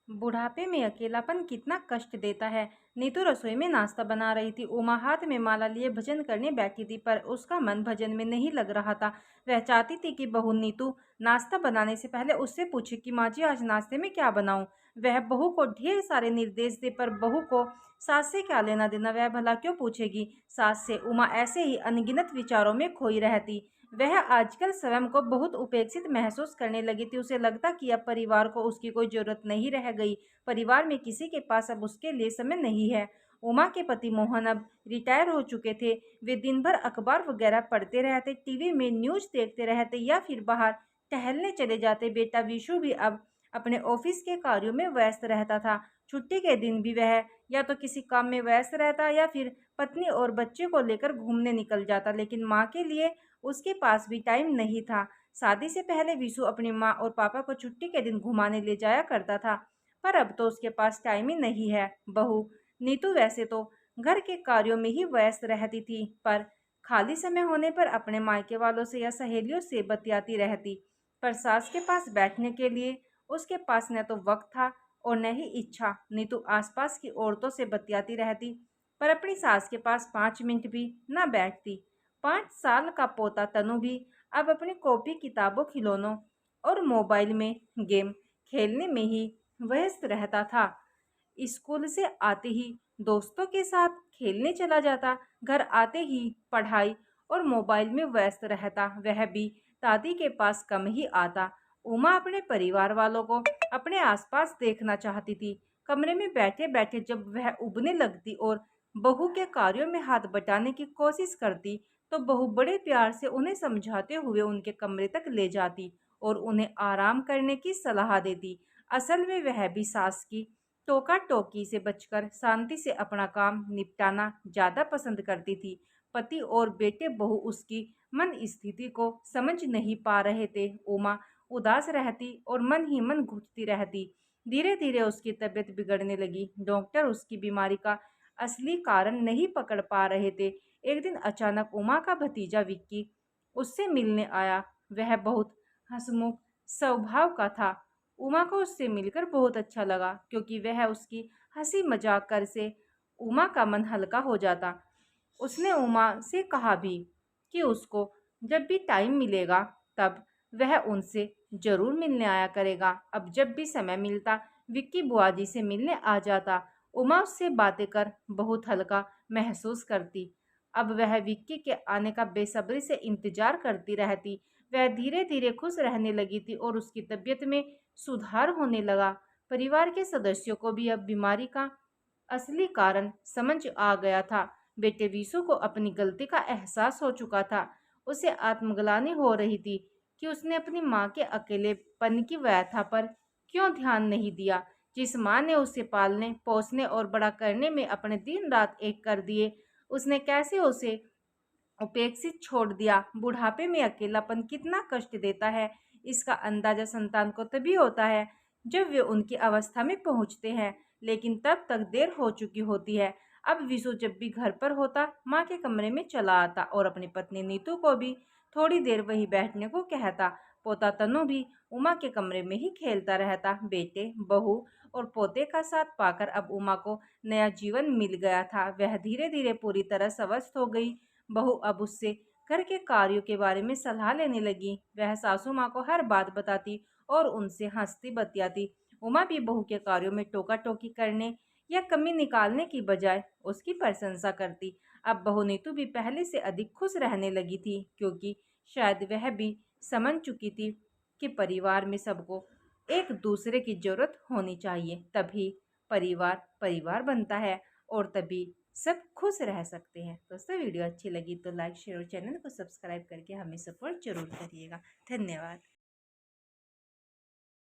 बुढ़ापे में अकेलापन कितना कष्ट देता है। नीतू रसोई में नाश्ता बना रही थी। उमा हाथ में माला लिए भजन करने बैठी थी, पर उसका मन भजन में नहीं लग रहा था। वह चाहती थी कि बहू नीतू नाश्ता बनाने से पहले उससे पूछे कि माँ जी आज नाश्ते में क्या बनाऊं। वह बहू को ढेर सारे निर्देश दे, पर बहू को सास से क्या लेना देना, वह भला क्यों पूछेगी सास से। उमा ऐसे ही अनगिनत विचारों में खोई रहती। वह आजकल स्वयं को बहुत उपेक्षित महसूस करने लगी थी। उसे लगता कि अब परिवार को उसकी कोई जरूरत नहीं रह गई। परिवार में किसी के पास अब उसके लिए समय नहीं है। उमा के पति मोहन अब रिटायर हो चुके थे। वे दिन भर अखबार वगैरह पढ़ते रहते, टीवी में न्यूज देखते रहते या फिर बाहर टहलने चले जाते। बेटा विशु भी अब अपने ऑफिस के कार्यों में व्यस्त रहता था। छुट्टी के दिन भी वह या तो किसी काम में व्यस्त रहता या फिर पत्नी और बच्चे को लेकर घूमने निकल जाता। लेकिन माँ के लिए उसके पास भी टाइम नहीं था। शादी से पहले विशु अपनी माँ और पापा को छुट्टी के दिन घुमाने ले जाया करता था, पर अब तो उसके पास टाइम ही नहीं है। बहू नीतू वैसे तो घर के कार्यों में ही व्यस्त रहती थी, पर खाली समय होने पर अपने मायके वालों से या सहेलियों से बतियाती रहती। पर सास के पास बैठने के लिए उसके पास न तो वक्त था और न ही इच्छा। नीतू आसपास की औरतों से बतियाती रहती, पर अपनी सास के पास 5 मिनट भी न बैठती। 5 साल का पोता तनु भी अब अपनी कॉपी किताबों, खिलौनों और मोबाइल में गेम खेलने में ही व्यस्त रहता था। स्कूल से आते ही दोस्तों के साथ खेलने चला जाता, घर आते ही पढ़ाई और मोबाइल में व्यस्त रहता। वह भी दादी के पास कम ही आता। उमा अपने परिवार वालों को अपने आसपास देखना चाहती थी। कमरे में बैठे बैठे जब वह उबने लगती और बहू के कार्यों में हाथ बटाने की कोशिश करती, तो बहू बड़े प्यार से उन्हें समझाते हुए उनके कमरे तक ले जाती और उन्हें आराम करने की सलाह देती। असल में वह भी सास की टोका टोकी से बचकर शांति से अपना काम निपटाना ज्यादा पसंद करती थी। पति और बेटे बहू उसकी मन स्थिति को समझ नहीं पा रहे थे। उमा उदास रहती और मन ही मन घुटती रहती। धीरे धीरे उसकी तबीयत बिगड़ने लगी। डॉक्टर उसकी बीमारी का असली कारण नहीं पकड़ पा रहे थे। एक दिन अचानक उमा का भतीजा विक्की उससे मिलने आया। वह बहुत हंसमुख स्वभाव का था। उमा को उससे मिलकर बहुत अच्छा लगा, क्योंकि वह उसकी हंसी मजाक कर से उमा का मन हल्का हो जाता। उसने उमा से कहा भी कि उसको जब भी टाइम मिलेगा तब वह उनसे जरूर मिलने आया करेगा। अब जब भी समय मिलता विक्की बुआ जी से मिलने आ जाता। उमा उससे बातें कर बहुत हल्का महसूस करती। अब वह विक्की के आने का बेसब्री से इंतजार करती रहती। वह धीरे धीरे खुश रहने लगी थी और उसकी तबीयत में सुधार होने लगा। परिवार के सदस्यों को भी अब बीमारी का असली कारण समझ आ गया था। बेटे विशु को अपनी गलती का एहसास हो चुका था। उसे आत्मग्लानि हो रही थी कि उसने अपनी माँ के अकेलेपन की व्यथा पर क्यों ध्यान नहीं दिया। जिस माँ ने उसे पालने पोसने और बड़ा करने में अपने दिन रात एक कर दिए, उसने कैसे उसे उपेक्षित छोड़ दिया। बुढ़ापे में अकेलापन कितना कष्ट देता है, इसका अंदाजा संतान को तभी होता है जब वे उनकी अवस्था में पहुंचते हैं, लेकिन तब तक देर हो चुकी होती है। अब विशु जब भी घर पर होता माँ के कमरे में चला आता और अपनी पत्नी नीतू को भी थोड़ी देर वहीं बैठने को कहता। पोता तनु भी उमा के कमरे में ही खेलता रहता। बेटे बहू और पोते का साथ पाकर अब उमा को नया जीवन मिल गया था। वह धीरे धीरे पूरी तरह स्वस्थ हो गई। बहू अब उससे घर के कार्यों के बारे में सलाह लेने लगी। वह सासू माँ को हर बात बताती और उनसे हंसती बतियाती। उमा भी बहू के कार्यों में टोका टोकी करने या कमी निकालने की बजाय उसकी प्रशंसा करती। अब बहू नीतू भी पहले से अधिक खुश रहने लगी थी, क्योंकि शायद वह भी समझ चुकी थी कि परिवार में सबको एक दूसरे की जरूरत होनी चाहिए, तभी परिवार परिवार बनता है और तभी सब खुश रह सकते हैं। दोस्तों वीडियो अच्छी लगी तो लाइक शेयर और चैनल को सब्सक्राइब करके हमें सपोर्ट जरूर करिएगा। धन्यवाद।